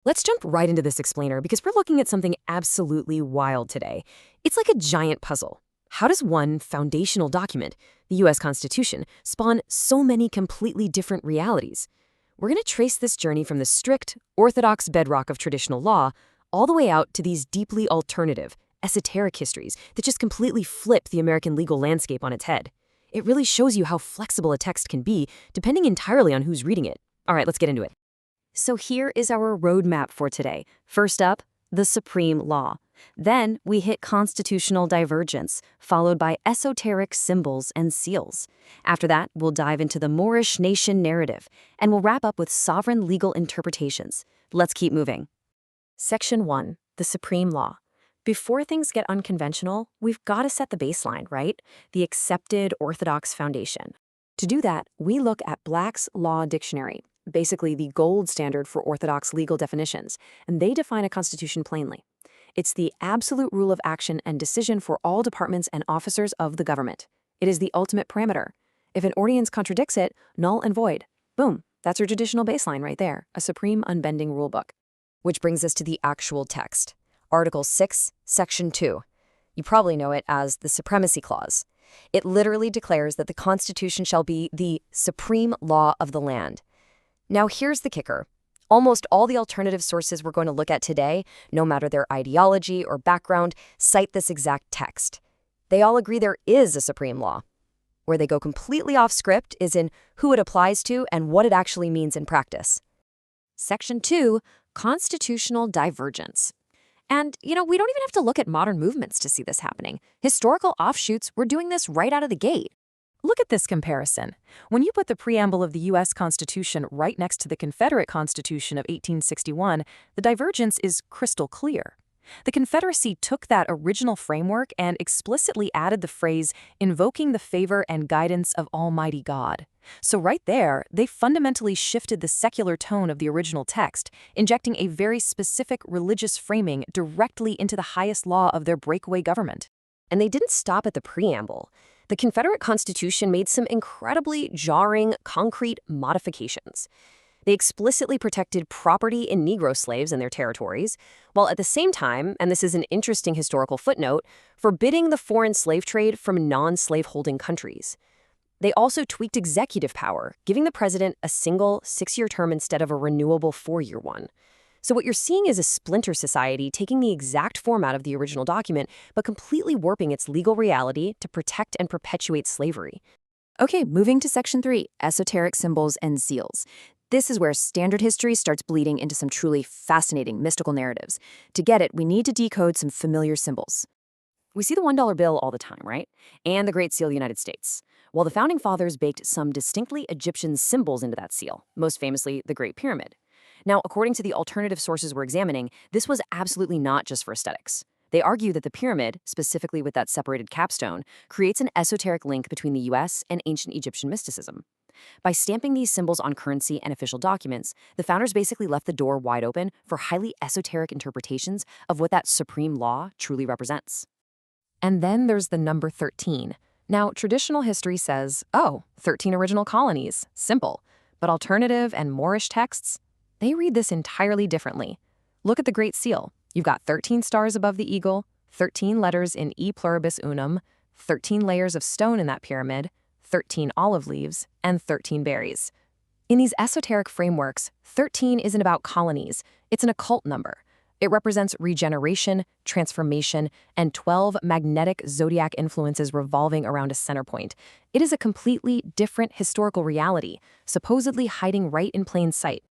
Let's jump right into this explainer because we're looking at something absolutely wild today. It's like a giant puzzle. How does one foundational document, the US Constitution, spawn so many completely different realities? We're going to trace this journey from the strict, orthodox bedrock of traditional law all the way out to these deeply alternative, esoteric histories that just completely flip the American legal landscape on its head. It really shows you how flexible a text can be, depending entirely on who's reading it. All right, let's get into it. So here is our roadmap for today. First up, the supreme law. Then we hit constitutional divergence, followed by esoteric symbols and seals. After that, we'll dive into the Moorish nation narrative, and we'll wrap up with sovereign legal interpretations. Let's keep moving. Section 1, the supreme law. Before things get unconventional, we've got to set the baseline, right? The accepted orthodox foundation. To do that, we look at Black's Law Dictionary, basically the gold standard for orthodox legal definitions, and they define a constitution plainly. It's the absolute rule of action and decision for all departments and officers of the government. It is the ultimate parameter. If an ordinance contradicts it, null and void. Boom, that's your traditional baseline right there, a supreme unbending rulebook. Which brings us to the actual text. Article 6, Section 2. You probably know it as the Supremacy Clause. It literally declares that the Constitution shall be the supreme law of the land. Now here's the kicker. Almost all the alternative sources we're going to look at today, no matter their ideology or background, cite this exact text. They all agree there is a supreme law. Where they go completely off script is in who it applies to and what it actually means in practice. Section 2, Constitutional Divergence. And, we don't even have to look at modern movements to see this happening. Historical offshoots were doing this right out of the gate. Look at this comparison. When you put the preamble of the U.S. Constitution right next to the Confederate Constitution of 1861, the divergence is crystal clear. The Confederacy took that original framework and explicitly added the phrase, invoking the favor and guidance of Almighty God. So right there, they fundamentally shifted the secular tone of the original text, injecting a very specific religious framing directly into the highest law of their breakaway government. And they didn't stop at the preamble. The Confederate Constitution made some incredibly jarring, concrete modifications. They explicitly protected property in Negro slaves in their territories, while at the same time, and this is an interesting historical footnote, forbidding the foreign slave trade from non-slaveholding countries. They also tweaked executive power, giving the president a single 6-year term instead of a renewable 4-year one. So what you're seeing is a splinter society taking the exact format of the original document, but completely warping its legal reality to protect and perpetuate slavery. Okay, moving to Section 3, esoteric symbols and seals. This is where standard history starts bleeding into some truly fascinating mystical narratives. To get it, we need to decode some familiar symbols. We see the $1 bill all the time, right? And the Great Seal of the United States. Well, the Founding Fathers baked some distinctly Egyptian symbols into that seal, most famously the Great Pyramid. Now, according to the alternative sources we're examining, this was absolutely not just for aesthetics. They argue that the pyramid, specifically with that separated capstone, creates an esoteric link between the US and ancient Egyptian mysticism. By stamping these symbols on currency and official documents, the founders basically left the door wide open for highly esoteric interpretations of what that supreme law truly represents. And then there's the number 13. Now, traditional history says, 13 original colonies, simple. But alternative and Moorish texts, they read this entirely differently. Look at the Great Seal. You've got 13 stars above the eagle, 13 letters in E pluribus unum, 13 layers of stone in that pyramid, 13 olive leaves, and 13 berries. In these esoteric frameworks, 13 isn't about colonies, it's an occult number. It represents regeneration, transformation, and 12 magnetic zodiac influences revolving around a center point. It is a completely different historical reality, supposedly hiding right in plain sight.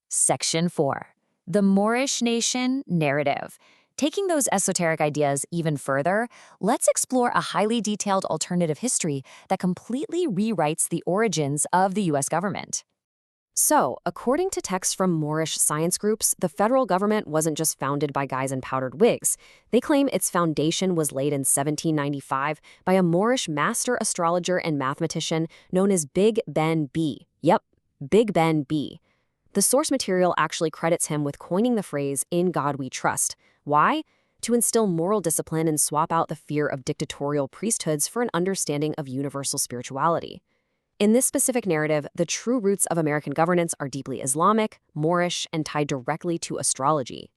Section 4, the Moorish nation narrative. Taking those esoteric ideas even further, let's explore a highly detailed alternative history that completely rewrites the origins of the U.S. government. So, according to texts from Moorish science groups, the federal government wasn't just founded by guys in powdered wigs. They claim its foundation was laid in 1795 by a Moorish master astrologer and mathematician known as Big Ben B. Yep, Big Ben B. The source material actually credits him with coining the phrase, "In God we trust." Why? To instill moral discipline and swap out the fear of dictatorial priesthoods for an understanding of universal spirituality. In this specific narrative, the true roots of American governance are deeply Islamic, Moorish, and tied directly to astrology.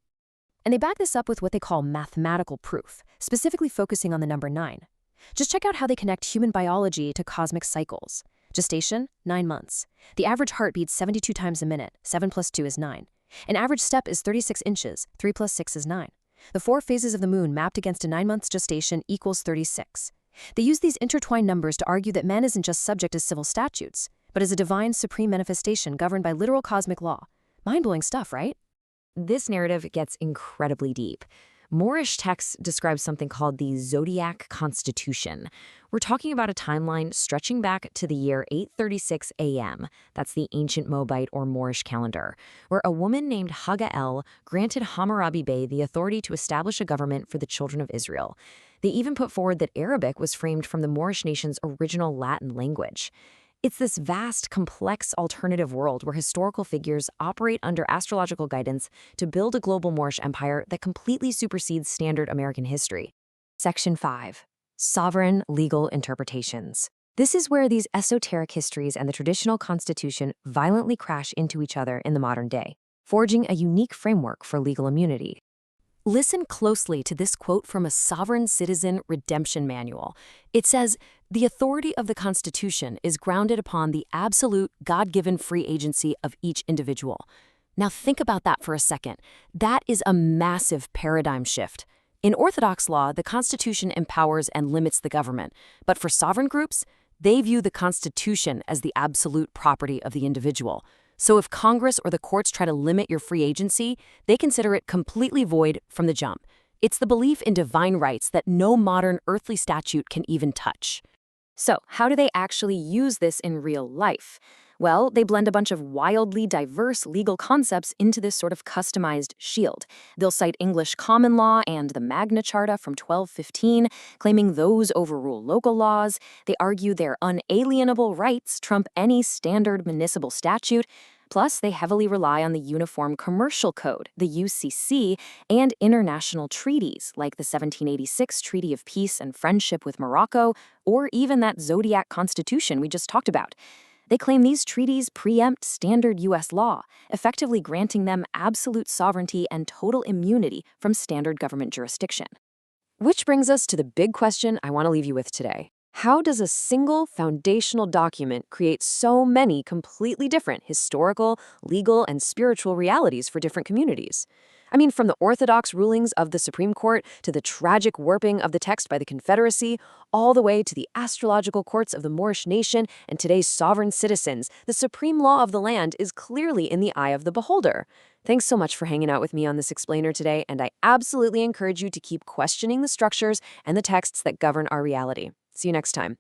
And they back this up with what they call mathematical proof, specifically focusing on the number 9. Just check out how they connect human biology to cosmic cycles. Gestation, 9 months. The average heart beats 72 times a minute. 7 plus 2 is 9. An average step is 36 inches. 3 plus 6 is 9. The 4 phases of the moon mapped against a 9-month gestation equals 36. They use these intertwined numbers to argue that man isn't just subject to civil statutes, but is a divine supreme manifestation governed by literal cosmic law. Mind-blowing stuff, right? This narrative gets incredibly deep. Moorish texts describe something called the Zodiac Constitution. We're talking about a timeline stretching back to the year 836 AM, that's the ancient Moabite or Moorish calendar, where a woman named Haga granted Hammurabi Bey the authority to establish a government for the children of Israel. They even put forward that Arabic was framed from the Moorish nation's original Latin language. It's this vast, complex alternative world where historical figures operate under astrological guidance to build a global Moorish empire that completely supersedes standard American history. Section 5. Sovereign Legal Interpretations. This is where these esoteric histories and the traditional constitution violently crash into each other in the modern day, forging a unique framework for legal immunity. Listen closely to this quote from a Sovereign Citizen Redemption Manual. It says, "The authority of the Constitution is grounded upon the absolute God-given free agency of each individual." Now think about that for a second. That is a massive paradigm shift. In Orthodox law, the Constitution empowers and limits the government. But for sovereign groups, they view the Constitution as the absolute property of the individual. So if Congress or the courts try to limit your free agency, they consider it completely void from the jump. It's the belief in divine rights that no modern earthly statute can even touch. So, how do they actually use this in real life? Well, they blend a bunch of wildly diverse legal concepts into this sort of customized shield. They'll cite English common law and the Magna Charta from 1215, claiming those overrule local laws. They argue their unalienable rights trump any standard municipal statute. Plus, they heavily rely on the Uniform Commercial Code, the UCC, and international treaties like the 1786 Treaty of Peace and Friendship with Morocco, or even that Zodiac Constitution we just talked about. They claim these treaties preempt standard U.S. law, effectively granting them absolute sovereignty and total immunity from standard government jurisdiction. Which brings us to the big question I want to leave you with today. How does a single foundational document create so many completely different historical, legal, and spiritual realities for different communities? I mean, from the orthodox rulings of the Supreme Court to the tragic warping of the text by the Confederacy, all the way to the astrological courts of the Moorish nation and today's sovereign citizens, the supreme law of the land is clearly in the eye of the beholder. Thanks so much for hanging out with me on this explainer today, and I absolutely encourage you to keep questioning the structures and the texts that govern our reality. See you next time.